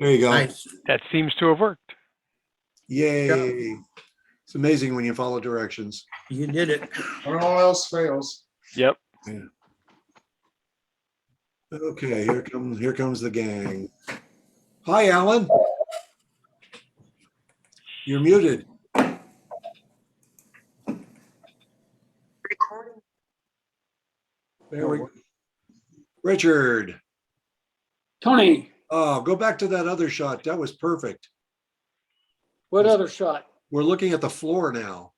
There you go. Nice. That seems to have worked. Yay. It's amazing when you follow directions. You did it. When all else fails. Yep. Yeah. Okay, here comes the gang. Hi, Alan. You're muted. There we go. Richard. Tony, Oh, go back to that other shot. That was perfect. what other shot? We're looking at the floor now.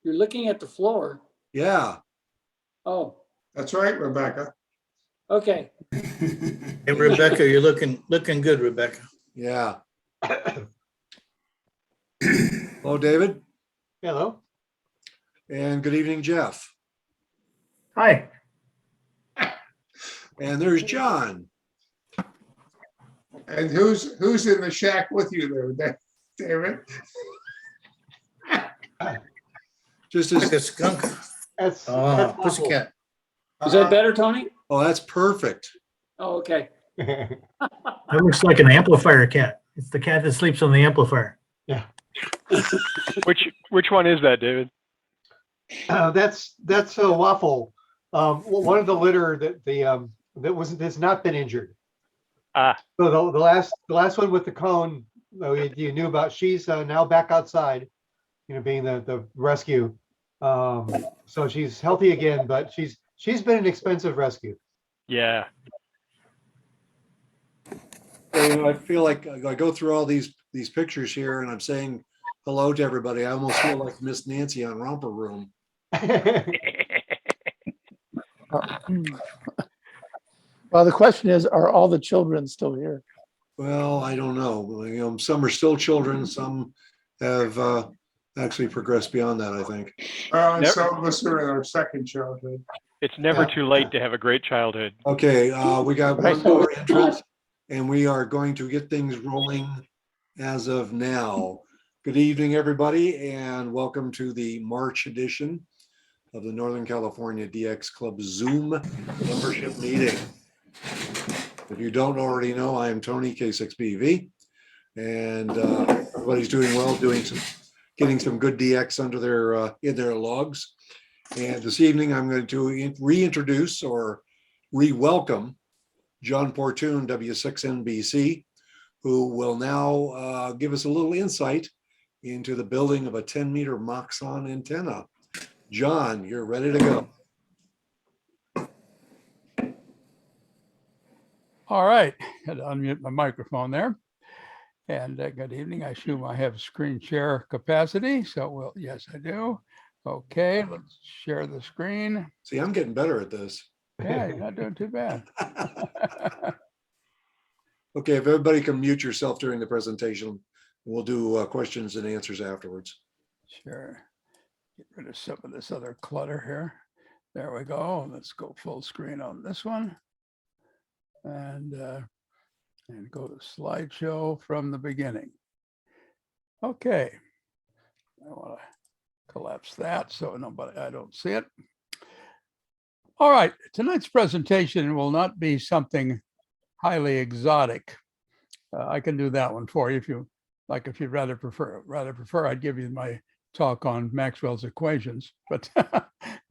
You're looking at the floor. Yeah. Oh, That's right, Rebecca. okay. Hey, Rebecca, you're looking good, Rebecca. Yeah. Hello, David. Hello. And good evening, Jeff. Hi. And there's John. And who's in the shack with you there, David? Just Like a as, skunk. That's Oh, pussycat. Is that better, Tony? oh, that's perfect. Oh, okay. That looks like an amplifier cat. It's the cat that sleeps on the amplifier. Which one is that, David? That's a Waffle. One of the litter that's not been injured. Ah, So the last one with the cone you knew about. She's now back outside. Being the rescue. So she's healthy again, but she's been an expensive rescue. yeah. I feel like I go through all these pictures here and I'm saying hello to everybody. I almost feel like Miss Nancy on Romper Room. Well, the question is, are all the children still here? Well, I don't know. Some are still children. Some have actually progressed beyond that, I think. And some of us are in our second childhood. It's never too late to have a great childhood. Okay, we got one more entrance and we are going to get things rolling as of now. Good evening, everybody, and welcome to the March edition of the Northern California DX Club Zoom membership meeting. If you don't already know, I am Tony K6BV, and everybody's doing well, getting some good DX under their in their logs. And this evening, I'm going to reintroduce or re-welcome John Portune W6NBC, who will now give us a little insight into the building of a 10-meter Moxon antenna. John, you're ready to go. All right, had to unmute my microphone there. And good evening. I assume I have screen share capacity. So, yes, I do. Okay, let's share the screen. See, I'm getting better at this. Yeah, you're not doing too bad. Okay, if everybody can mute yourself during the presentation, we'll do questions and answers afterwards. Sure. Get rid of some of this other clutter here. There we go. Let's go full screen on this one. And go to slideshow from the beginning. Okay. I want to collapse that so I don't see it. All right. Tonight's presentation will not be something highly exotic. I can do that one for you if you like. If you'd rather prefer, I'd give you my talk on Maxwell's equations, but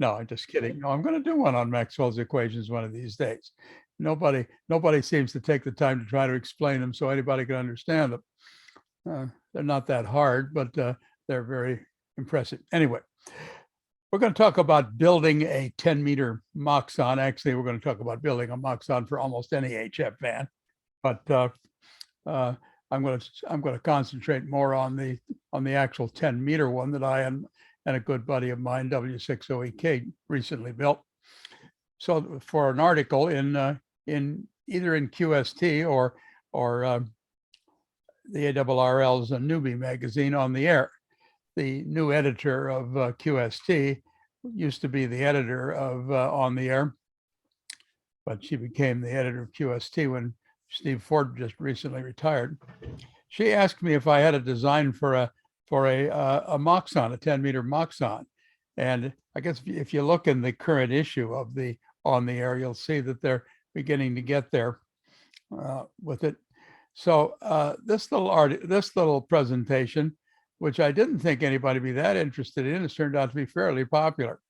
no, I'm just kidding. No, I'm going to do one on Maxwell's equations one of these days. Nobody seems to take the time to try to explain them so anybody can understand them. They're not that hard, but they're very impressive. Anyway, we're going to talk about building a 10-meter Moxon. Actually, we're going to talk about building a Moxon for almost any HF van, but I'm going to concentrate more on the actual 10-meter one that I and a good buddy of mine, W6OEK, recently built. So for an article in either in QST or the ARRL's Newbie magazine, On the Air. The new editor of QST used to be the editor of On the Air, but she became the editor of QST when Steve Ford just recently retired. She asked me if I had a design for a Moxon, a 10-meter Moxon. And I guess if you look in the current issue of the On the Air, you'll see that they're beginning to get there with it. So this little presentation, which I didn't think anybody would be that interested in, has turned out to be fairly popular.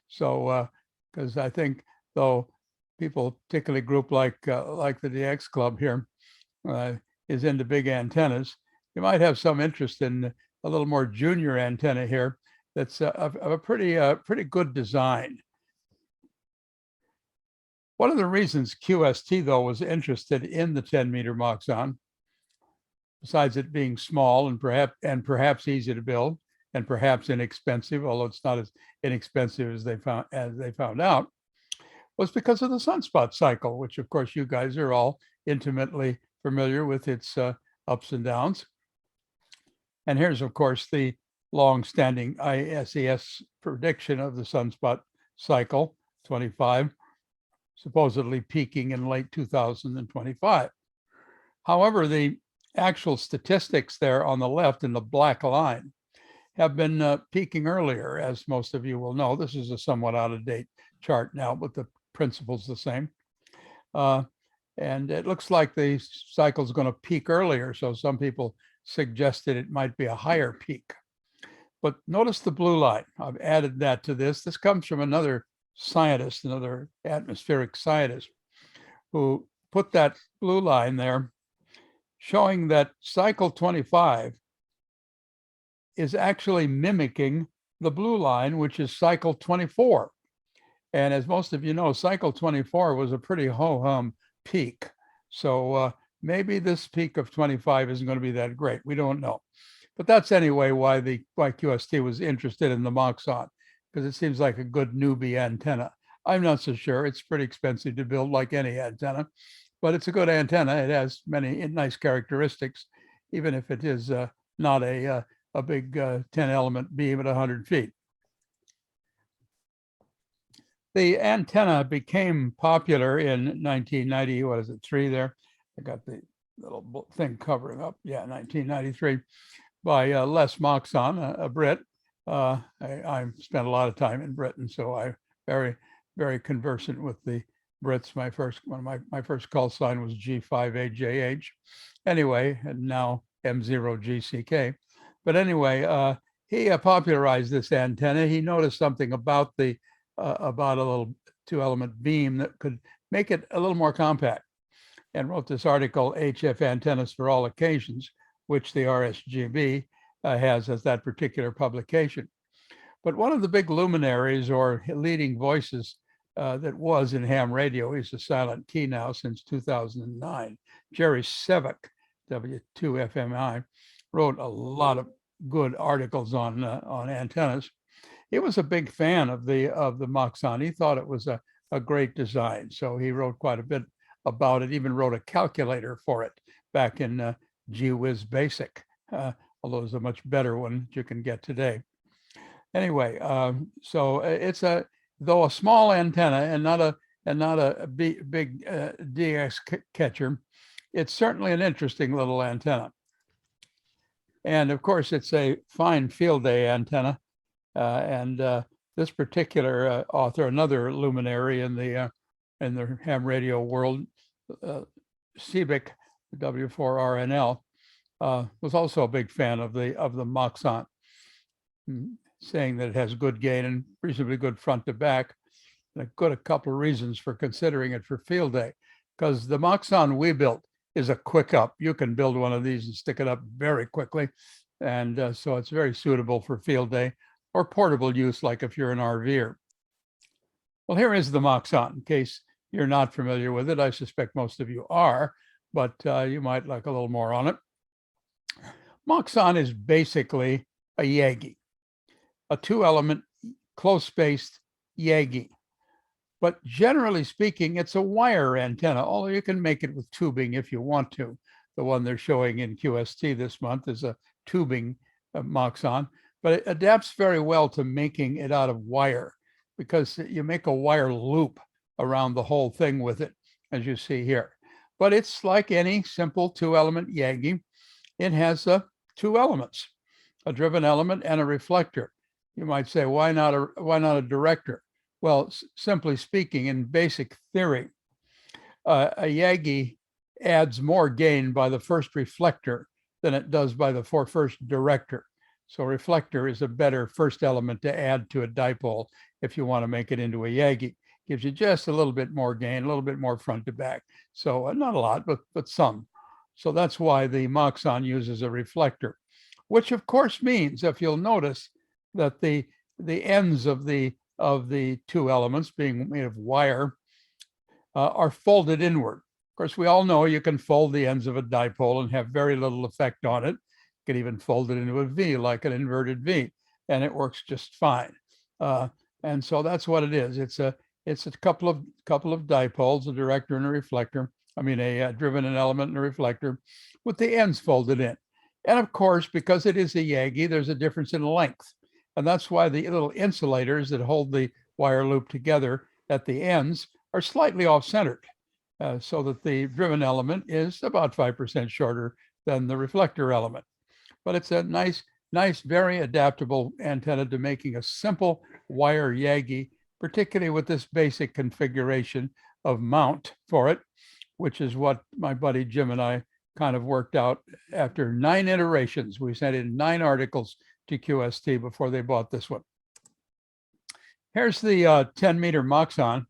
So because I think though people, particularly a group like the DX Club here, is into big antennas, you might have some interest in a little more junior antenna here that's of a pretty good design. One of the reasons QST though was interested in the 10-meter Moxon, besides it being small and perhaps easy to build and perhaps inexpensive, although it's not as inexpensive as they found out, was because of the sunspot cycle, which of course you guys are all intimately familiar with its ups and downs. And here's of course the long-standing ISES prediction of the sunspot cycle 25, supposedly peaking in late 2025. However, the actual statistics there on the left in the black line have been peaking earlier, as most of you will know. This is a somewhat out-of-date chart now, but the principle's the same. And it looks like the cycle is going to peak earlier, so some people suggested it might be a higher peak. But notice the blue line. I've added that to this. This comes from another scientist, another atmospheric scientist, who put that blue line there, showing that cycle 25 is actually mimicking the blue line, which is cycle 24. And as most of you know, cycle 24 was a pretty ho-hum peak. So maybe this peak of 25 isn't going to be that great. We don't know. But that's anyway why QST was interested in the Moxon, because it seems like a good newbie antenna. I'm not so sure. It's pretty expensive to build, like any antenna, but it's a good antenna. It has many nice characteristics, even if it is not a big 10-element beam at 100 feet. The antenna became popular in 1990. What is it, 3 there? I got the little thing covering up. Yeah, 1993, by Les Moxon, a Brit. I spent a lot of time in Britain, so I'm very conversant with the Brits. My first call sign was G5AJH. Anyway, and now M0GCK. But anyway, he popularized this antenna. He noticed something about a little 2-element beam that could make it a little more compact, and wrote this article, HF Antennas for All Occasions, which the RSGB has as that particular publication. But one of the big luminaries or leading voices that was in ham radio, he's a silent key now since 2009, Jerry Sevick, W2FMI, wrote a lot of good articles on antennas. He was a big fan of the Moxon. He thought it was a great design, so he wrote quite a bit about it. Even wrote a calculator for it back in GWiz Basic, although it's a much better one that you can get today. Anyway, so it's though a small antenna and not a big DX catcher, it's certainly an interesting little antenna. And of course, it's a fine field day antenna. And this particular author, another luminary in the ham radio world, Seebeck, W4RNL, was also a big fan of the Moxon, saying that it has good gain and reasonably good front to back. And a couple of reasons for considering it for field day, because the Moxon we built is a quick up. You can build one of these and stick it up very quickly. And so it's very suitable for field day or portable use, like if you're an RVer. Well, here is the Moxon, in case you're not familiar with it. I suspect most of you are, but you might like a little more on it. Moxon is basically a Yagi, a 2-element close-spaced Yagi. But generally speaking, it's a wire antenna, although you can make it with tubing if you want to. The one they're showing in QST this month is a tubing Moxon, but it adapts very well to making it out of wire, because you make a wire loop around the whole thing with it, as you see here. But it's like any simple 2-element Yagi. It has 2 elements, a driven element and a reflector. You might say, why not a director? Well, simply speaking, in basic theory, a Yagi adds more gain by the first reflector than it does by the first director. So reflector is a better first element to add to a dipole if you want to make it into a Yagi. Gives you just a little bit more gain, a little bit more front to back. So not a lot, but some. So that's why the Moxon uses a reflector, which of course means, if you'll notice, that the ends of the two elements, being made of wire, are folded inward. Of course, we all know you can fold the ends of a dipole and have very little effect on it. You can even fold it into a V, like an inverted V, and it works just fine. And so that's what it is. It's a couple of dipoles, a director and a reflector. I mean, a driven an element and a reflector with the ends folded in. And of course, because it is a Yagi, there's a difference in length. And that's why the little insulators that hold the wire loop together at the ends are slightly off-centered, so that the driven element is about 5% shorter than the reflector element. But it's a nice, very adaptable antenna to making a simple wire Yagi, particularly with this basic configuration of mount for it, which is what my buddy Jim and I kind of worked out after 9 iterations. We sent in 9 articles to QST before they bought this one. Here's the 10-meter Moxon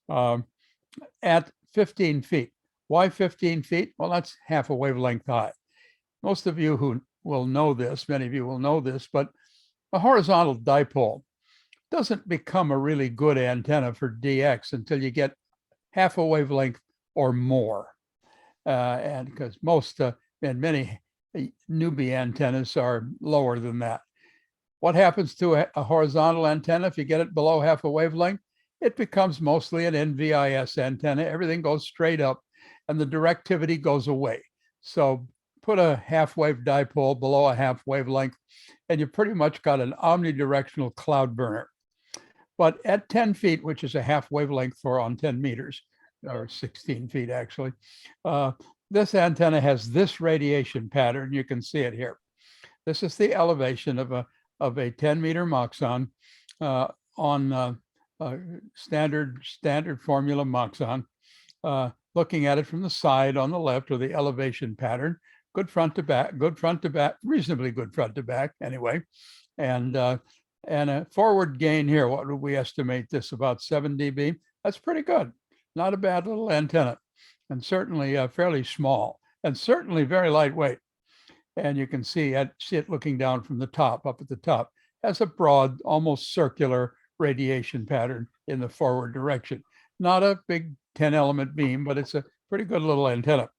at 15 feet. Why 15 feet? Well, that's half a wavelength high. Most of you who will know this, many of you will know this, but a horizontal dipole doesn't become a really good antenna for DX until you get half a wavelength or more. And because most and many newbie antennas are lower than that. What happens to a horizontal antenna if you get it below half a wavelength? It becomes mostly an NVIS antenna. Everything goes straight up and the directivity goes away. So put a half wave dipole below a half wavelength and you pretty much got an omnidirectional cloud burner. But at 10 feet, which is a half wavelength for on 10 meters, or 16 feet actually, this antenna has this radiation pattern. You can see it here. This is the elevation of a 10-meter Moxon on standard formula Moxon. Looking at it from the side on the left, or the elevation pattern, good front to back, reasonably good front to back anyway. And a forward gain here, what would we estimate this, about 7 dB? That's pretty good. Not a bad little antenna, and certainly fairly small, and certainly very lightweight. And you can see it looking down from the top, up at the top, has a broad, almost circular radiation pattern in the forward direction. Not a big 10-element beam, but it's a pretty good little antenna.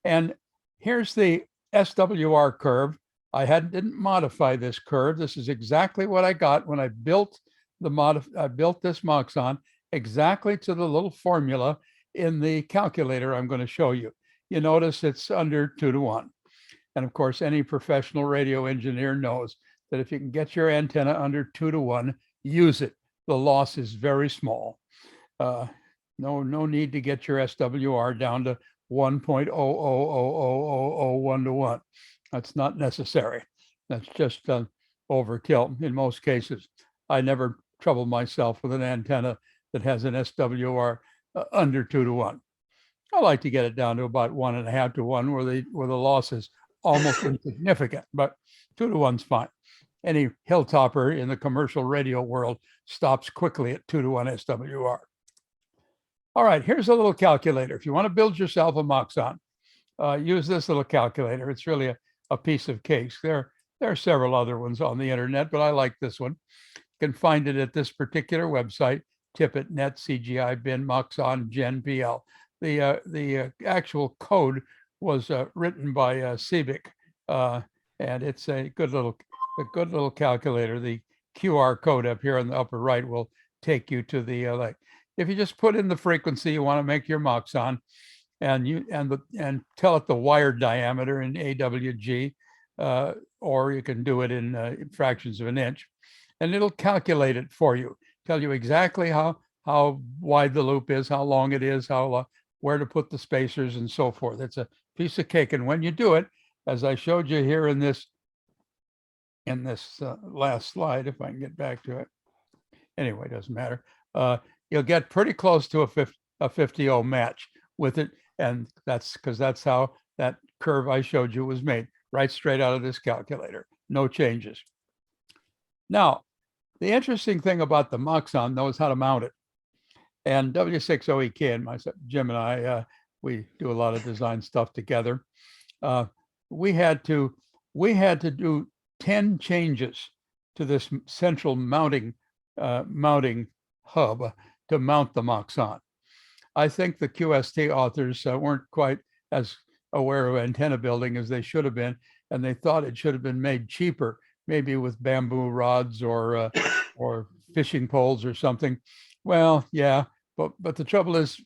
And here's the SWR curve. I didn't modify this curve. This is exactly what I got when I built this Moxon, exactly to the little formula in the calculator I'm going to show you. You notice it's under 2-to-1. And of course, any professional radio engineer knows that if you can get your antenna under 2-to-1, use it. The loss is very small. No need to get your SWR down to 1.0000001 to 1. That's not necessary. That's just overkill in most cases. I never trouble myself with an antenna that has an SWR under 2-to-1. I like to get it down to about 1.5 to 1, where the loss is almost insignificant, but 2-to-1's fine. Any hilltopper in the commercial radio world stops quickly at 2-to-1 SWR. All right, here's a little calculator. If you want to build yourself a Moxon, use this little calculator. It's really a piece of cake. There are several other ones on the internet, but I like this one. You can find it at this particular website, Tippet.net, CGI bin Moxon Gen PL. The actual code was written by Civic, and it's a good little calculator. The QR code up here in the upper right will take you to the if you just put in the frequency you want to make your Moxon, and tell it the wire diameter in AWG, or you can do it in fractions of an inch, and it'll calculate it for you. Tell you exactly how wide the loop is, how long it is, where to put the spacers, and so forth. It's a piece of cake. And when you do it, as I showed you here in this last slide, if I can get back to it. Anyway, it doesn't matter. You'll get pretty close to a 50 ohm match, with it. And that's because that's how that curve I showed you was made, right straight out of this calculator, no changes. Now, the interesting thing about the Moxon knows how to mount it. And W6OEK and myself, Jim and I, we do a lot of design stuff together. We had to do 10 changes to this central mounting hub to mount the Moxon. I think the QST authors weren't quite as aware of antenna building as they should have been, and they thought it should have been made cheaper, maybe with bamboo rods or fishing poles or something. Well, yeah, but the trouble is,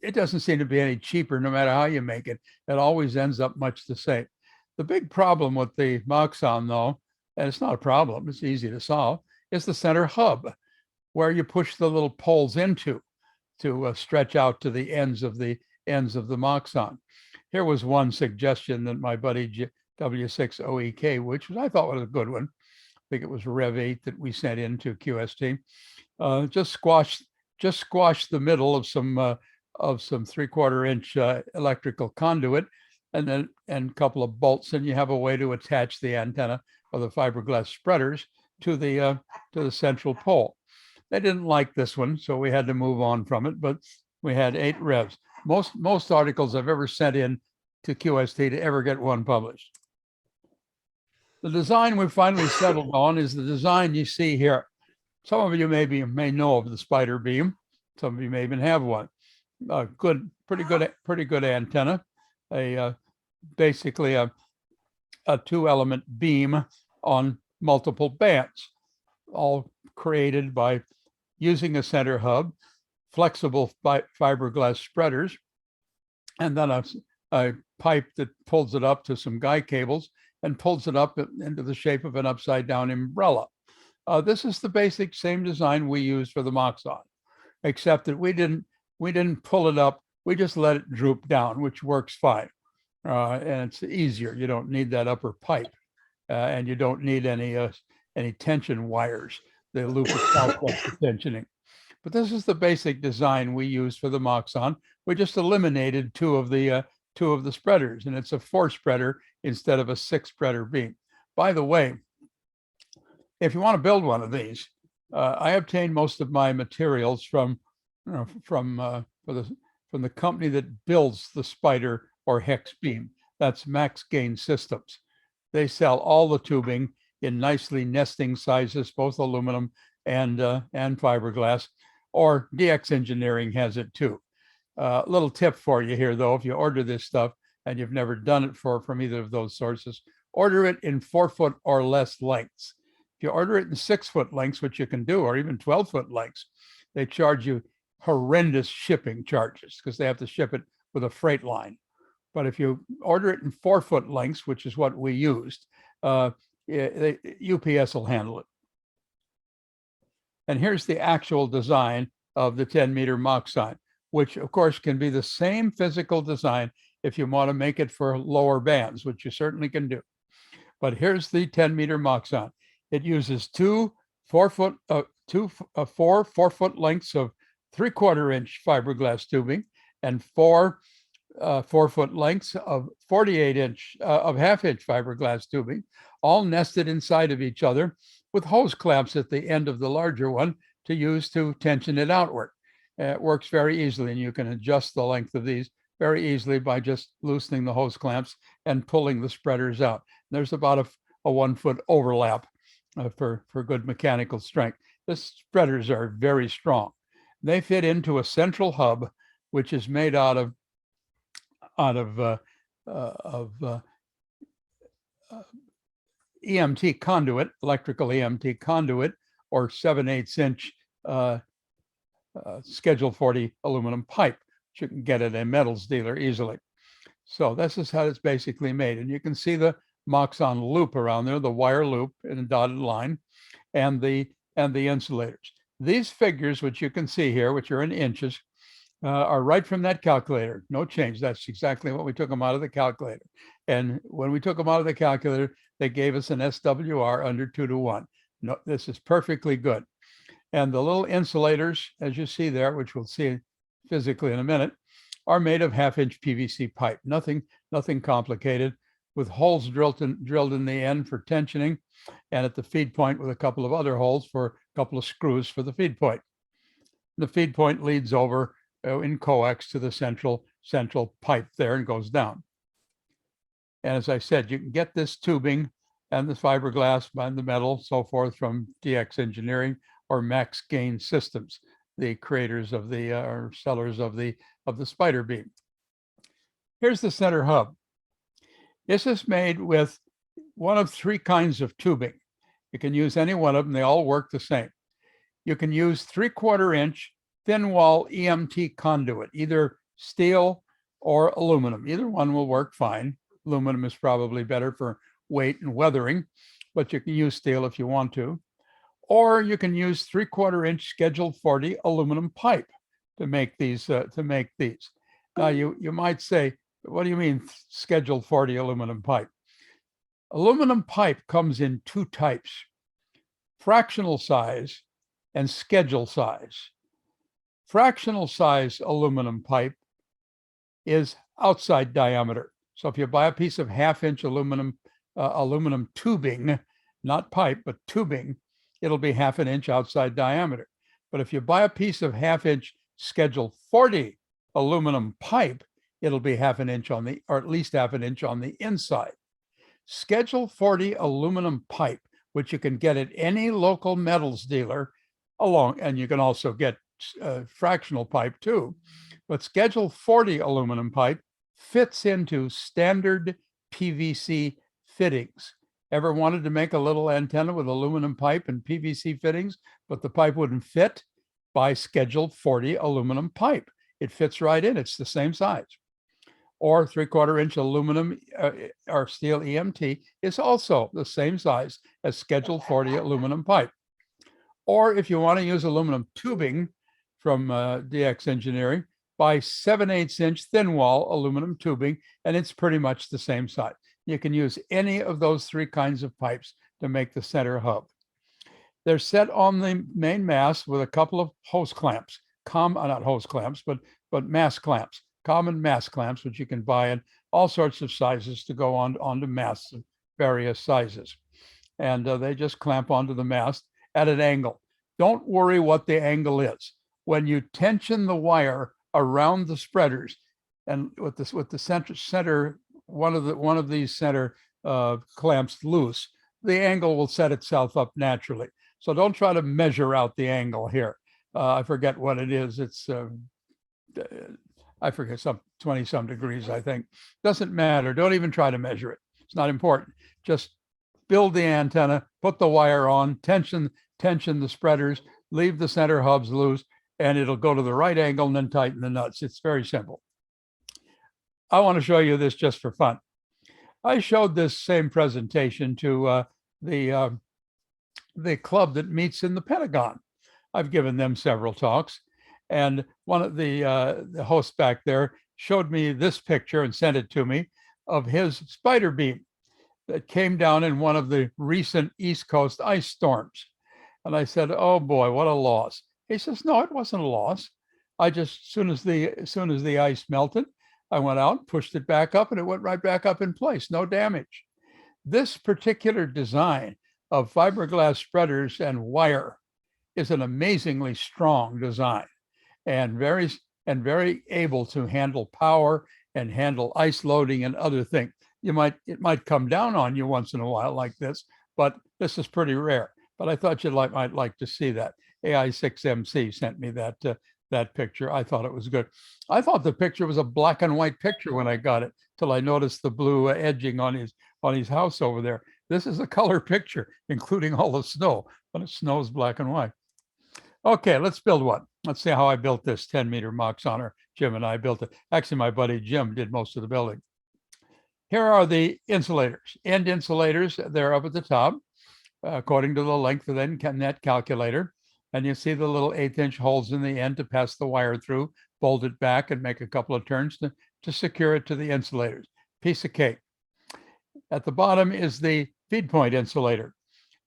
it doesn't seem to be any cheaper no matter how you make it. It always ends up much the same. The big problem with the Moxon, though, and it's not a problem, it's easy to solve, is the center hub, where you push the little poles into to stretch out to the ends of the Moxon. Here was one suggestion that my buddy W6OEK, which was, I thought was a good one. I think it was Rev 8 that we sent into QST. Just squash the middle of some 3/4 inch electrical conduit, and then a couple of bolts, and you have a way to attach the antenna or the fiberglass spreaders to the central pole. They didn't like this one, so we had to move on from it, but we had 8 revs. Most articles I've ever sent in to QST to ever get one published. The design we finally settled on is the design you see here. Some of you may know of the spider beam. Some of you may even have one. Pretty good antenna. Basically a 2-element beam on multiple bands, all created by using a center hub, flexible fiberglass spreaders, and then a pipe that pulls it up to some guy cables and pulls it up into the shape of an upside down umbrella. This is the basic same design we used for the Moxon, except that we didn't pull it up. We just let it droop down, which works fine. And it's easier. You don't need that upper pipe, and you don't need any tension wires. The loop itself does the tensioning. But this is the basic design we used for the Moxon. We just eliminated two of the spreaders, and it's a 4-spreader instead of a 6-spreader beam. By the way, if you want to build one of these, I obtained most of my materials from the company that builds the spider or hex beam. That's Max Gain Systems. They sell all the tubing in nicely nesting sizes, both aluminum and fiberglass, or DX Engineering has it too. Little tip for you here, though, if you order this stuff and you've never done it from either of those sources, order it in 4-foot or less lengths. If you order it in 6-foot lengths, which you can do, or even 12-foot lengths, they charge you horrendous shipping charges because they have to ship it with a freight line. But if you order it in 4-foot lengths, which is what we used, UPS will handle it. And here's the actual design of the 10-meter Moxon, which of course can be the same physical design if you want to make it for lower bands, which you certainly can do. But here's the 10-meter Moxon. It uses four 4-foot lengths of 3/4 inch fiberglass tubing and 4 4-foot lengths of 48 inch of 1/2 inch fiberglass tubing, all nested inside of each other with hose clamps at the end of the larger one to use to tension it outward. It works very easily, and you can adjust the length of these very easily by just loosening the hose clamps and pulling the spreaders out. There's about a 1-foot overlap for good mechanical strength. The spreaders are very strong. They fit into a central hub, which is made out of EMT conduit, electrical EMT conduit, or 7/8 inch Schedule 40 aluminum pipe, which you can get at a metals dealer easily. So this is how it's basically made. And you can see the Moxon loop around there, the wire loop in a dotted line, and the insulators. These figures, which you can see here, which are in inches, are right from that calculator. No change. That's exactly what we took them out of the calculator. And when we took them out of the calculator, they gave us an SWR under 2:1. No, this is perfectly good. And the little insulators, as you see there, which we'll see physically in a minute, are made of 1/2-inch PVC pipe. Nothing complicated, with holes drilled in the end for tensioning, and at the feed point with a couple of other holes for a couple of screws for the feed point. The feed point leads over in coax to the central pipe there and goes down. And as I said, you can get this tubing and the fiberglass and the metal, so forth, from DX Engineering or Max Gain Systems, the creators of the or sellers of the spider beam. Here's the center hub. This is made with one of 3 kinds of tubing. You can use any one of them. They all work the same. You can use 3/4 inch thin wall EMT conduit, either steel or aluminum. Either one will work fine. Aluminum is probably better for weight and weathering, but you can use steel if you want to. Or you can use 3/4 inch Schedule 40 aluminum pipe to make these. Now you might say, what do you mean Schedule 40 aluminum pipe? Aluminum pipe comes in 2 types: fractional size and schedule size. Fractional size aluminum pipe is outside diameter. So if you buy a piece of 1/2-inch aluminum tubing, not pipe, but tubing, it'll be 1/2 inch outside diameter. But if you buy a piece of 1/2-inch Schedule 40 aluminum pipe, it'll be 1/2 inch on the, or at least 1/2 inch on the inside. Schedule 40 aluminum pipe, which you can get at any local metals dealer, and you can also get fractional pipe too. But Schedule 40 aluminum pipe fits into standard PVC fittings. Ever wanted to make a little antenna with aluminum pipe and PVC fittings, but the pipe wouldn't fit? Buy Schedule 40 aluminum pipe. It fits right in. It's the same size. Or 3/4 inch aluminum or steel EMT is also the same size as Schedule 40 aluminum pipe. Or if you want to use aluminum tubing from DX Engineering, buy 7/8 inch thin wall aluminum tubing, and it's pretty much the same size. You can use any of those 3 kinds of pipes to make the center hub. They're set on the main mast with a couple of hose clamps, not hose clamps, but mast clamps, common mast clamps, which you can buy in all sorts of sizes to go onto masts of various sizes. And they just clamp onto the mast at an angle. Don't worry what the angle is. When you tension the wire around the spreaders, and with the center one of these center clamps loose, the angle will set itself up naturally. So don't try to measure out the angle here. I forget what it is. It's I forget, some 20 some degrees, I think. Doesn't matter. Don't even try to measure it. It's not important. Just build the antenna, put the wire on, tension the spreaders, leave the center hubs loose, and it'll go to the right angle and then tighten the nuts. It's very simple. I want to show you this just for fun. I showed this same presentation to the club that meets in the Pentagon. I've given them several talks, and one of the hosts back there showed me this picture and sent it to me of his spider beam that came down in one of the recent East Coast ice storms. And I said, "Oh boy, what a loss." He says, "No, it wasn't a loss. I just, as soon as the ice melted, I went out, pushed it back up, and it went right back up in place. No damage." This particular design of fiberglass spreaders and wire is an amazingly strong design, and very able to handle power and handle ice loading and other things. It might come down on you once in a while like this, but this is pretty rare. But I thought you might like to see that. AI6MC sent me that picture. I thought it was good. I thought the picture was a black and white picture when I got it, till I noticed the blue edging on his house over there. This is a color picture, including all the snow, but it snows black and white. Okay, let's build one. Let's see how I built this 10-meter Moxon, or Jim and I built it. Actually, my buddy Jim did most of the building. Here are the insulators, end insulators. They're up at the top, according to the length of the net calculator. And you see the little 1/8 inch holes in the end to pass the wire through, bolt it back and make a couple of turns to secure it to the insulators. Piece of cake. At the bottom is the feed point insulator.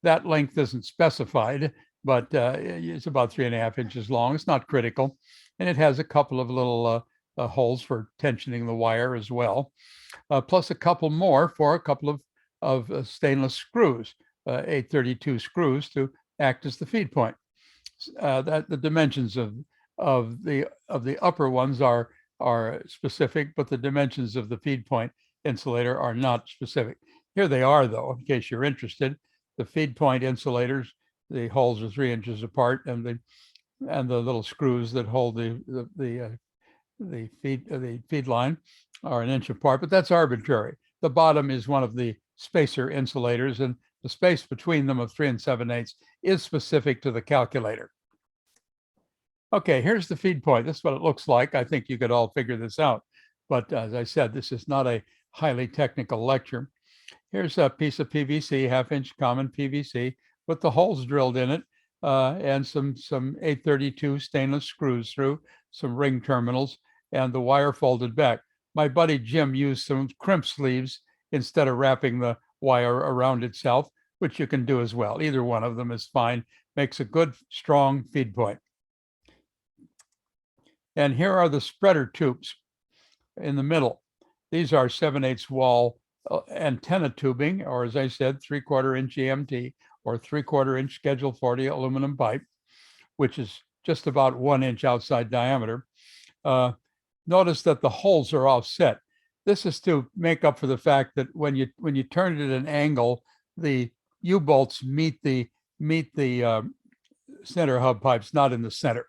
That length isn't specified, but it's about 3.5 inches long. It's not critical. And it has a couple of little holes for tensioning the wire as well, plus a couple more for a couple of stainless screws, 832 screws to act as the feed point. That the dimensions of the upper ones are specific, but the dimensions of the feed point insulator are not specific. Here they are, though, in case you're interested. The feed point insulators, the holes are 3 inches apart, and the little screws that hold the feed line are 1 inch apart, but that's arbitrary. The bottom is one of the spacer insulators, and the space between them of 3 7/8 is specific to the calculator. Okay, here's the feed point. This is what it looks like. I think you could all figure this out. But as I said, this is not a highly technical lecture. Here's a piece of PVC, 1/2 inch common PVC with the holes drilled in it, and some 832 stainless screws through, some ring terminals, and the wire folded back. My buddy Jim used some crimp sleeves instead of wrapping the wire around itself, which you can do as well. Either one of them is fine. Makes a good, strong feed point. And here are the spreader tubes in the middle. These are 7/8 wall antenna tubing, or as I said, 3/4 inch EMT or 3/4 inch Schedule 40 aluminum pipe, which is just about 1 inch outside diameter. Notice that the holes are offset. This is to make up for the fact that when you turn it at an angle, the U-bolts meet the center hub pipes, not in the center.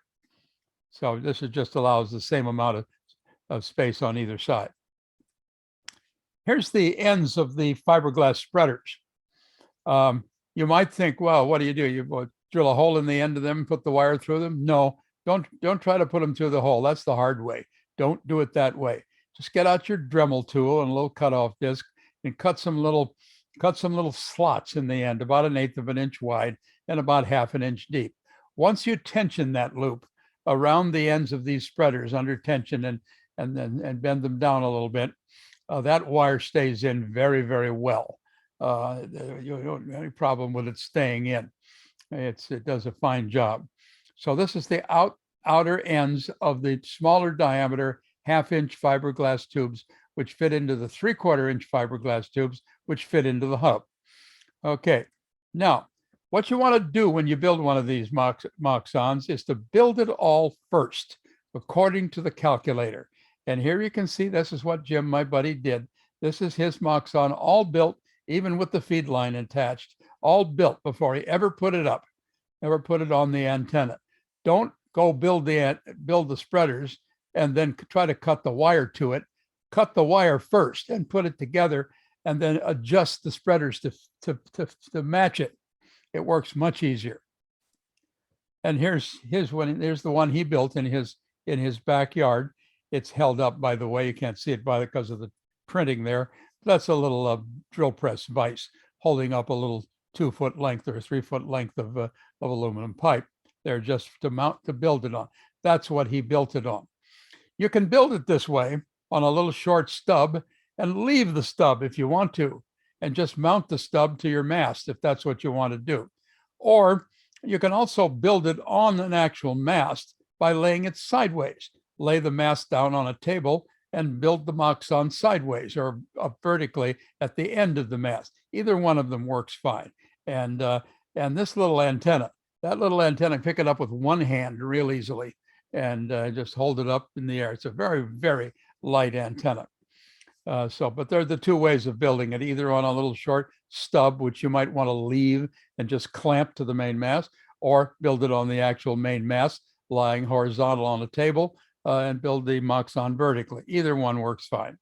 So this just allows the same amount of space on either side. Here's the ends of the fiberglass spreaders. You might think, well, what do? You drill a hole in the end of them, put the wire through them? No, don't try to put them through the hole. That's the hard way. Don't do it that way. Just get out your Dremel tool and a little cutoff disc and cut some little slots in the end, about 1/8 of an inch wide and about 1/2 inch deep. Once you tension that loop around the ends of these spreaders under tension and bend them down a little bit, that wire stays in very, very well. You don't have any problem with it staying in. It does a fine job. So this is the outer ends of the smaller diameter 1/2 inch fiberglass tubes, which fit into the 3/4 inch fiberglass tubes, which fit into the hub. Okay, now what you want to do when you build one of these Moxons is to build it all first, according to the calculator. And here you can see this is what Jim, my buddy, did. This is his Moxon, all built, even with the feed line attached, all built before he ever put it up, ever put it on the antenna. Don't go build the spreaders and then try to cut the wire to it. Cut the wire first and put it together, and then adjust the spreaders to match it. It works much easier. And here's the one he built in his backyard. It's held up, by the way. You can't see it because of the printing there. That's a little drill press vise holding up a little 2-foot length or a 3-foot length of aluminum pipe. They're just to build it on. That's what he built it on. You can build it this way on a little short stub and leave the stub if you want to, and just mount the stub to your mast if that's what you want to do. Or you can also build it on an actual mast by laying it sideways. Lay the mast down on a table and build the Moxon sideways or up vertically at the end of the mast. Either one of them works fine. And this little antenna, pick it up with one hand real easily and just hold it up in the air. It's a very, very light antenna. But there are the two ways of building it, either on a little short stub, which you might want to leave and just clamp to the main mast, or build it on the actual main mast, lying horizontal on a table, and build the Moxon vertically. Either one works fine.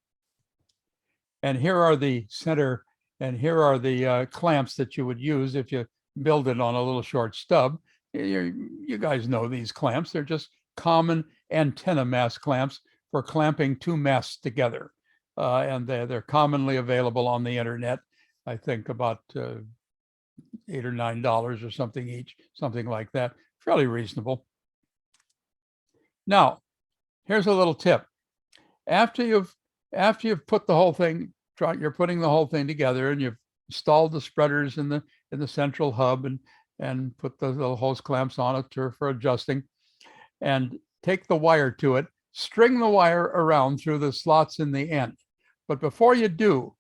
And here are the clamps that you would use if you build it on a little short stub. You guys know these clamps. They're just common antenna mast clamps for clamping two masts together. And they're commonly available on the internet. I think about $8 or $9 or something each, something like that. Fairly reasonable. Now, here's a little tip. After you've put the whole thing, you're putting the whole thing together, and you've installed the spreaders in the central hub and put the little hose clamps on it for adjusting, and take the wire to it. string the wire around through the slots in the end. But before you do,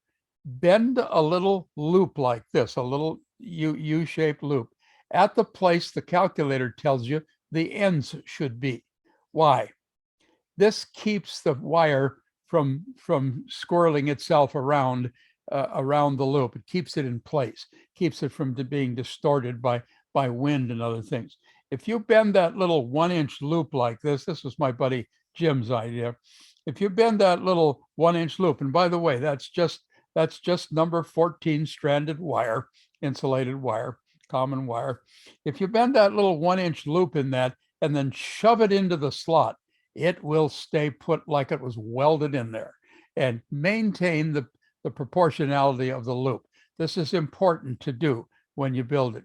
bend a little loop like this, a little U-shaped loop at the place the calculator tells you the ends should be. Why? This keeps the wire from swirling itself around around the loop. It keeps it in place, keeps it from being distorted by wind and other things. If you bend that little 1-inch loop like this was my buddy Jim's idea. If you bend that little 1-inch loop, and by the way, that's just number 14 stranded wire, insulated wire, common wire. If you bend that little 1-inch loop in that and then shove it into the slot, it will stay put like it was welded in there and maintain the proportionality of the loop. This is important to do when you build it.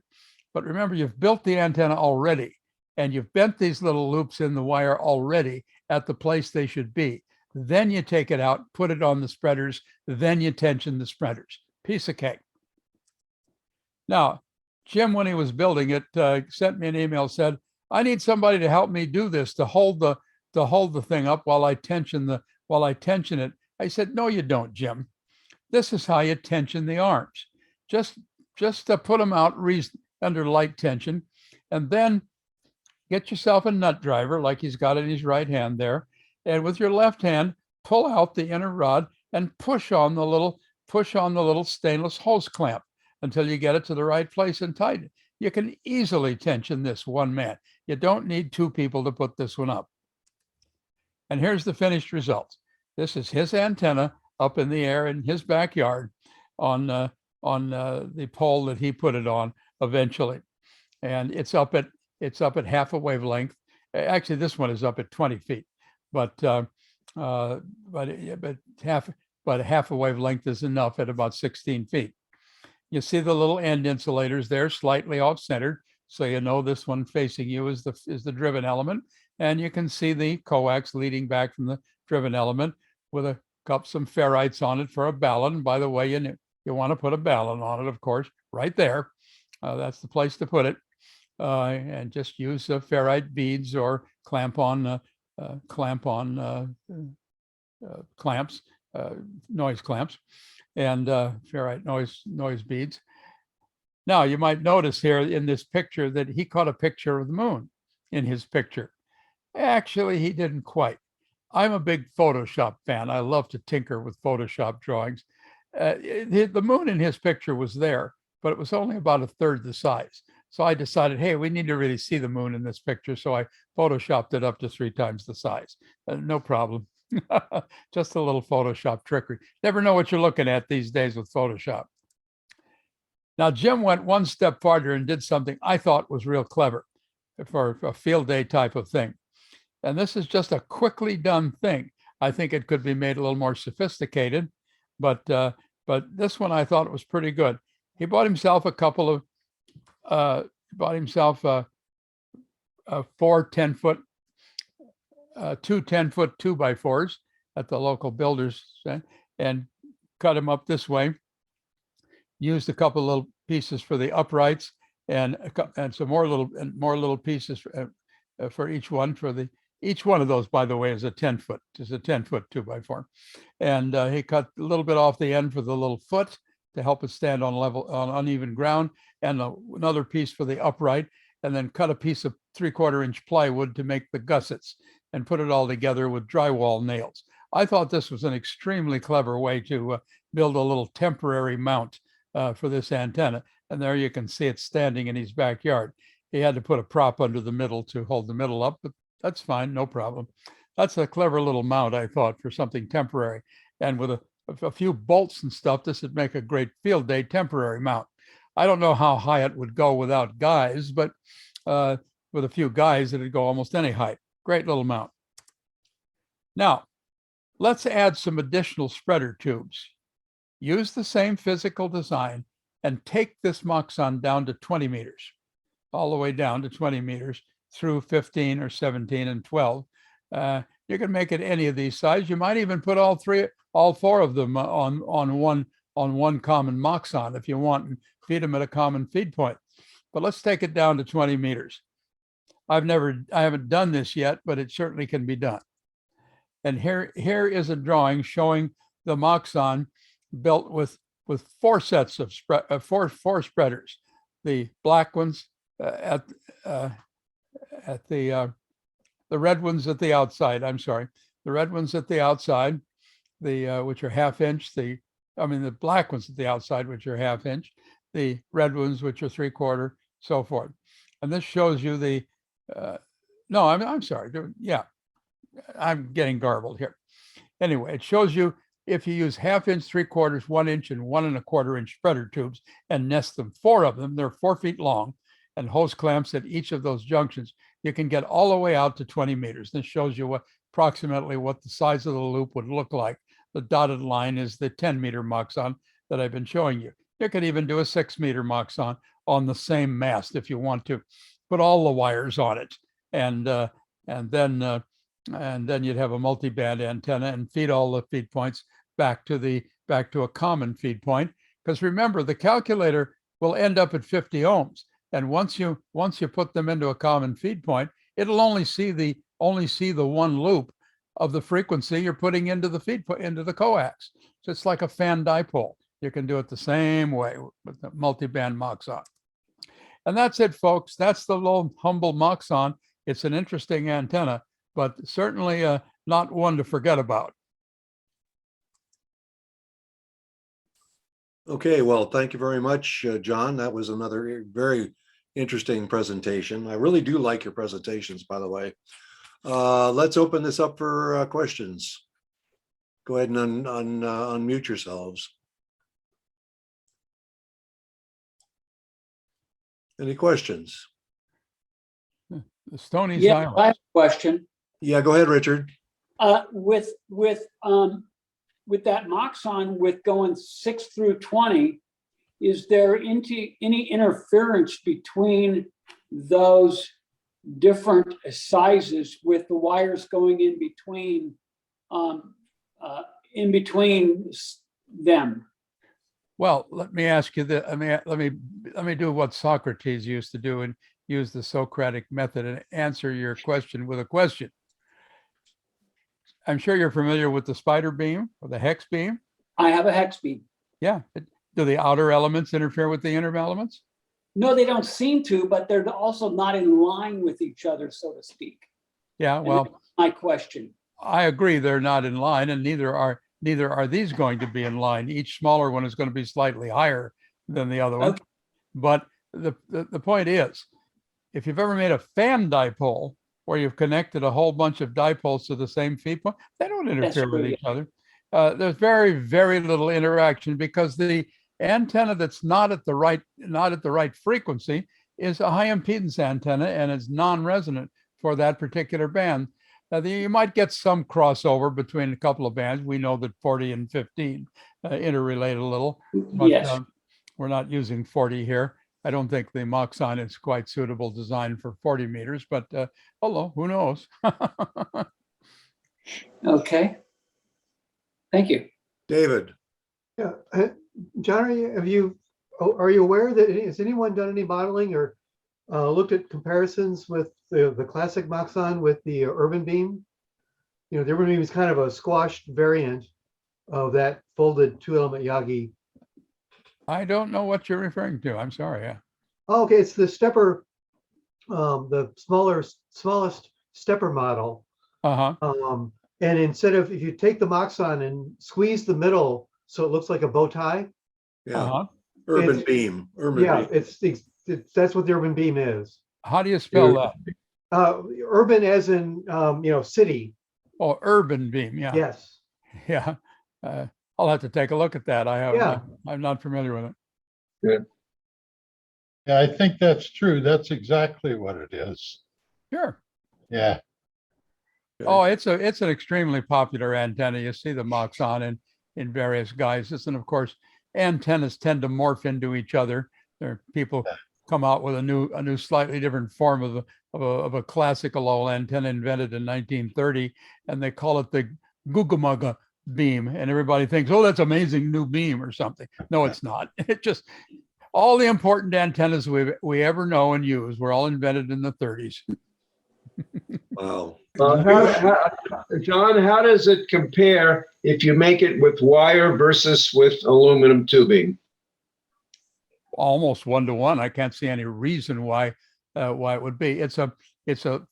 But remember, you've built the antenna already, and you've bent these little loops in the wire already at the place they should be. Then you take it out, put it on the spreaders, then you tension the spreaders. Piece of cake. Now, Jim, when he was building it, sent me an email, said, I need somebody to help me do this, to hold the thing up while I tension it. I said, no, you don't, Jim. This is how you tension the arms. Just to put them out under light tension, and then get yourself a nut driver like he's got in his right hand there. And with your left hand, pull out the inner rod and push on the little stainless hose clamp until you get it to the right place and tighten it. You can easily tension this one man. You don't need 2 people to put this one up. And here's the finished result. This is his antenna up in the air in his backyard on the pole that he put it on eventually. And it's up at half a wavelength. Actually, this one is up at 20 feet, but half a wavelength is enough at about 16 feet. You see the little end insulators there, slightly off-centered, so you know this one facing you is the driven element, and you can see the coax leading back from the driven element with some ferrites on it for a ballon. By the way, you want to put a ballon on it, of course, right there. That's the place to put it, and just use ferrite beads or clamp-on clamps, noise clamps, and ferrite noise beads. Now, you might notice here in this picture that he caught a picture of the moon in his picture. Actually, he didn't quite. I'm a big Photoshop fan. I love to tinker with Photoshop drawings. The moon in his picture was there, but it was only about 1/3 the size. So I decided, hey, we need to really see the moon in this picture. So I Photoshopped it up to 3 times the size. No problem. Just a little Photoshop trickery. Never know what you're looking at these days with Photoshop. Now, Jim went one step farther and did something I thought was real clever for a field day type of thing. And this is just a quickly done thing. I think it could be made a little more sophisticated, but this one I thought was pretty good. He bought himself a couple of, 4 10-foot, 2 10-foot 2x4s at the local builders, and cut them up this way. Used a couple little pieces for the uprights and some more little pieces for each one. Each one of those, by the way, is a 10-foot. It's a 10-foot 2x4, and he cut a little bit off the end for the little foot to help it stand on uneven ground, and another piece for the upright, and then cut a piece of 3/4 inch plywood to make the gussets, and put it all together with drywall nails. I thought this was an extremely clever way to build a little temporary mount for this antenna. And there you can see it standing in his backyard. He had to put a prop under the middle to hold the middle up, but that's fine, no problem. That's a clever little mount, I thought, for something temporary. And with a few bolts and stuff, this would make a great field day temporary mount. I don't know how high it would go without guys, but with a few guys, it'd go almost any height. Great little mount. Now, let's add some additional spreader tubes. Use the same physical design and take this Moxon down to 20 meters, all the way down to 20 meters through 15 or 17 and 12. You can make it any of these sizes. You might even put all 4 of them on one common Moxon if you want, and feed them at a common feed point. But let's take it down to 20 meters. I haven't done this yet, but it certainly can be done. And here is a drawing showing the Moxon built with four sets of four spreaders. The black ones at the red ones at the outside. I'm sorry, the red ones at the outside, which are 1/2 inch. The black ones at the outside, which are 1/2 inch. The red ones, which are 3/4, so forth. And this shows you the. No, I'm sorry. Yeah, I'm getting garbled here. Anyway, it shows you if you use 1/2 inch, 3/4, 1 inch, and 1 1/4 inch spreader tubes and nest them, 4 of them, they're 4 feet long, and hose clamps at each of those junctions, you can get all the way out to 20 meters. This shows you approximately what the size of the loop would look like. The dotted line is the 10-meter Moxon that I've been showing you. You could even do a 6-meter Moxon on the same mast if you want to. Put all the wires on it, and then you'd have a multi-band antenna and feed all the feed points back to a common feed point. Because remember, the calculator will end up at 50 ohms, and once you put them into a common feed point, it'll only see the one loop of the frequency you're putting into the into the coax. So it's like a fan dipole. You can do it the same way with the multi-band Moxon. And that's it, folks. That's the little humble Moxon. It's an interesting antenna, but certainly not one to forget about. Okay, well, thank you very much, John. That was another very interesting presentation. I really do like your presentations, by the way. Let's open this up for questions. Go ahead and unmute yourselves. Any questions? Stony's Yeah, Island. I have a question. Yeah, go ahead, Richard. With that Moxon with going 6 through 20, is there any interference between those different sizes with the wires going in between them? Well, let me ask you that. Let me do what Socrates used to do and use the Socratic method and answer your question with a question. I'm sure you're familiar with the spider beam or the hex beam. I have a hex beam. Yeah. Do the outer elements interfere with the inner elements? No, they don't seem to, but they're also not in line with each other, so to speak. Yeah. And Well, that's my question. I agree. They're not in line, and neither are these going to be in line. Each smaller one is going to be slightly higher than the other one. Okay. But the point is, if you've ever made a fan dipole where you've connected a whole bunch of dipoles to the same feed point, they don't interfere with each other. There's very, very little interaction because the antenna that's not at the right frequency is a high impedance antenna and it's non-resonant for that particular band. Now, you might get some crossover between a couple of bands. We know that 40 and 15 interrelate a little, but Yes. we're not using 40 here. I don't think the Moxon is quite suitable design for 40 meters, but hello, who knows? Okay. Thank you. David. Yeah, John, are you aware that has anyone done any modeling or looked at comparisons with the classic Moxon with the urban beam? You know, the urban beam is kind of a squashed variant of that folded 2-element Yagi. I don't know what you're referring to. I'm sorry. Yeah. Oh, okay, it's the stepper, the smallest stepper model. Uh-huh. And instead of, if you take the Moxon and squeeze the middle so it looks like a bow tie. Yeah. Uh-huh. Urban beam. Yeah, Beam. it's that's what the urban beam is. How do you spell that? Urban as in city. Oh, urban beam. Yeah. Yes. Yeah. I'll have to take a look at that. Yeah. I'm not familiar with it. Yeah, I think that's true. That's exactly what it is. Sure. Yeah. Oh, it's an extremely popular antenna. You see the Moxon in various guises, and of course, antennas tend to morph into each other. There are people come out with a new slightly different form of a classical old antenna invented in 1930, and they call it the Gugamaga beam, and everybody thinks, oh, that's amazing new beam or something. No, it's not. It just all the important antennas we ever know and use were all invented in the 30s. Wow. John, how does it compare if you make it with wire versus with aluminum tubing? Almost 1-to-1. I can't see any reason why it would be. It's a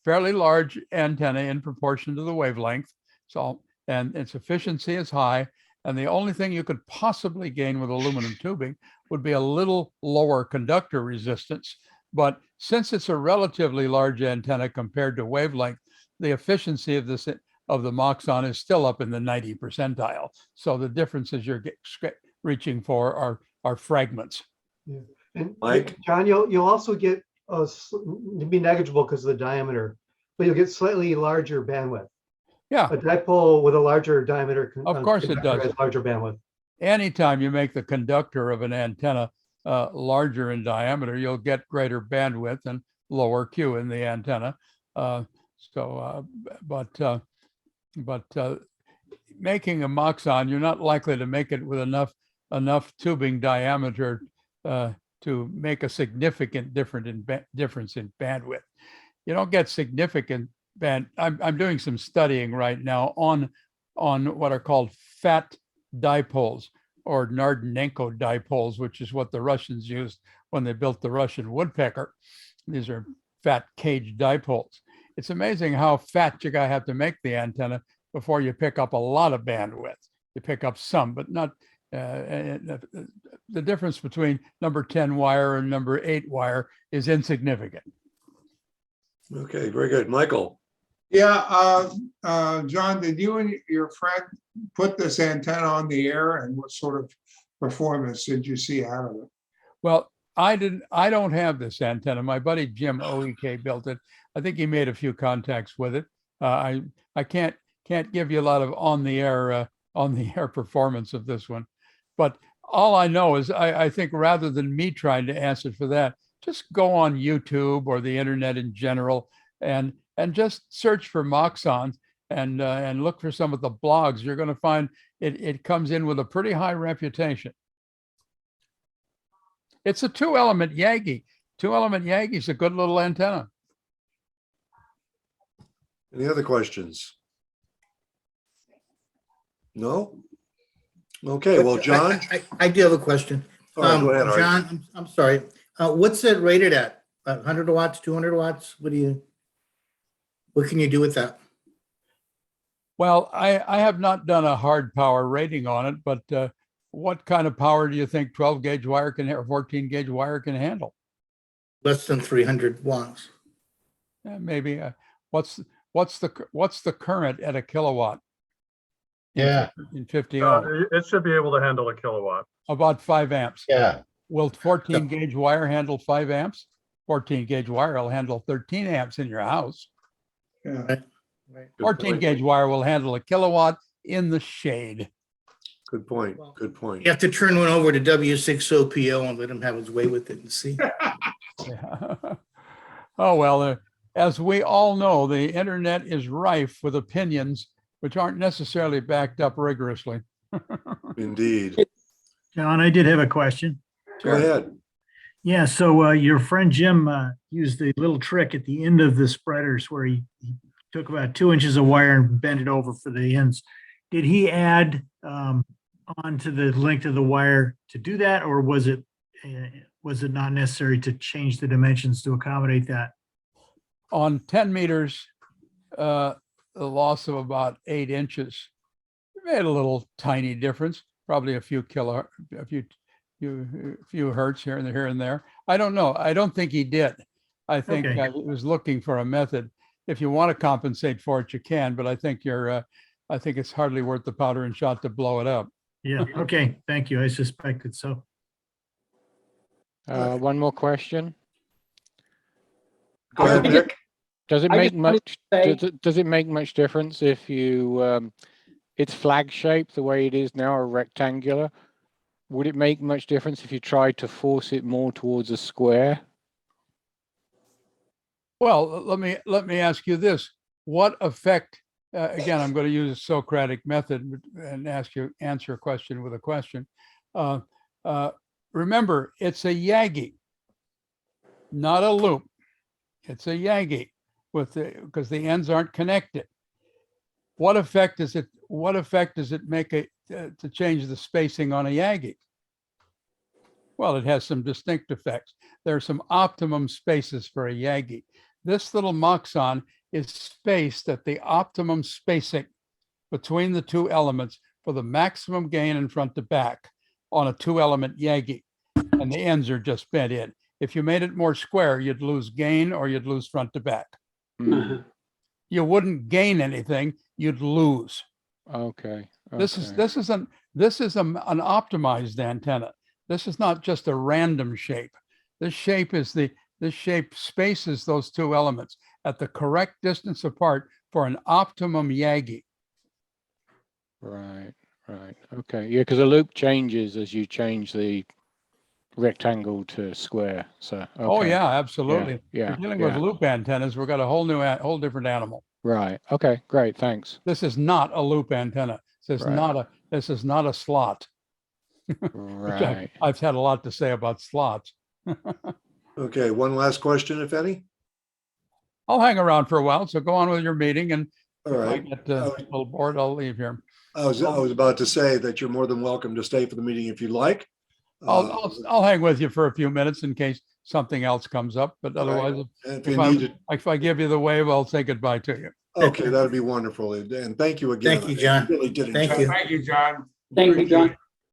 fairly large antenna in proportion to the wavelength. So, and its efficiency is high. And the only thing you could possibly gain with aluminum tubing would be a little lower conductor resistance. But since it's a relatively large antenna compared to wavelength, the efficiency of the Moxon is still up in the 90 percentile. So the differences you're reaching for are fragments. Yeah. And Mike? John, you'll also get to be negligible because of the diameter, but you'll get slightly larger bandwidth. Yeah, A dipole with a larger diameter. Of course it conductor does. has larger bandwidth. anytime you make the conductor of an antenna larger in diameter, you'll get greater bandwidth and lower Q in the antenna. Making a Moxon, you're not likely to make it with enough tubing diameter to make a significant difference in bandwidth. You don't get significant I'm doing some studying right now on what are called fat dipoles or Nardenenko dipoles, which is what the Russians used when they built the Russian woodpecker. These are fat cage dipoles. It's amazing how fat you gotta have to make the antenna before you pick up a lot of bandwidth. You pick up some, but not the difference between number 10 wire and number 8 wire is insignificant. Okay, very good. Michael. Yeah, John, did you and your friend put this antenna on the air, and what sort of performance did you see out of it? Well, I don't have this antenna. My buddy Jim OEK built it. I think he made a few contacts with it. I can't give you a lot of on the air performance of this one, but all I know is I think rather than me trying to answer for that, just go on YouTube or the internet in general and just search for Moxons and look for some of the blogs. You're going to find it comes in with a pretty high reputation. It's a 2-element Yagi. 2-element Yagi is a good little antenna. Any other questions? No? Okay, well, John. I do have a question. All right, go ahead, Art. John, I'm sorry. What's it rated at? 100 watts, 200 watts? What can you do with that? Well, I have not done a hard power rating on it, but what kind of power do you think 12 gauge wire can or 14 gauge wire can handle? Less than 300 watts. Maybe. What's the current at a kilowatt? Yeah. In 50 ohm. It should be able to handle a kilowatt. About 5 amps. Yeah. Will 14 gauge wire handle 5 amps? 14 gauge wire will handle 13 amps in your house. Yeah. Right. 14 gauge wire will handle a kilowatt in the shade. Good point. Good point. You have to turn one over to W6OPO and let him have his way with it and see. Yeah. Oh, well, as we all know, the internet is rife with opinions which aren't necessarily backed up rigorously. Indeed. John, I did have a question. Go ahead. Yeah, so your friend Jim used the little trick at the end of the spreaders where he took about 2 inches of wire and bent it over for the ends. Did he add onto the length of the wire to do that, or was it not necessary to change the dimensions to accommodate that? On 10 meters, the loss of about 8 inches made a little tiny difference, probably a few hertz here and there. I don't know. I don't think he did. I think Okay. he was looking for a method. If you want to compensate for it, you can, but I think I think it's hardly worth the powder and shot to blow it up. Yeah, okay, thank you. I suspected so. One more question. Go ahead, Nick. Does it I make just wanted much? to say- Does it make much difference if you it's flag shaped the way it is now, or rectangular? Would it make much difference if you tried to force it more towards a square? Well, let me ask you this: what effect? Again, I'm going to use a Socratic method and answer a question with a question. Remember, it's a Yagi, not a loop. It's a Yagi. because the ends aren't connected. What effect does it make to change the spacing on a Yagi? Well, it has some distinct effects. There are some optimum spaces for a Yagi. This little Moxon is spaced at the optimum spacing between the two elements for the maximum gain in front to back on a 2-element Yagi. And the ends are just bent in. If you made it more square, you'd lose gain or you'd lose front to back. Uh-huh. You wouldn't gain anything, you'd lose. Okay. This is an optimized antenna. This is not just a random shape. This shape spaces those two elements at the correct distance apart for an optimum Yagi. Right. Okay. Yeah, because the loop changes as you change the rectangle to square. So. Oh okay. yeah, absolutely. Yeah. We're dealing with loop antennas. We've got a whole different animal. Right. Okay. Great. Thanks. This is not a loop antenna. This is Right. not a slot. Right. I've had a lot to say about slots. Okay, one last question, if any? I'll hang around for a while, so go on with your meeting, and All if I right. get a little bored, I'll leave here. I was about to say that you're more than welcome to stay for the meeting if you'd like. I'll hang with you for a few minutes in case something else comes up, but All right. otherwise, If you need it, if I give you the wave, I'll say goodbye to you. okay, that'd be wonderful. And thank you again. Thank you, John. I really did Thank enjoy you. it. Thank you, John. Thank you, John.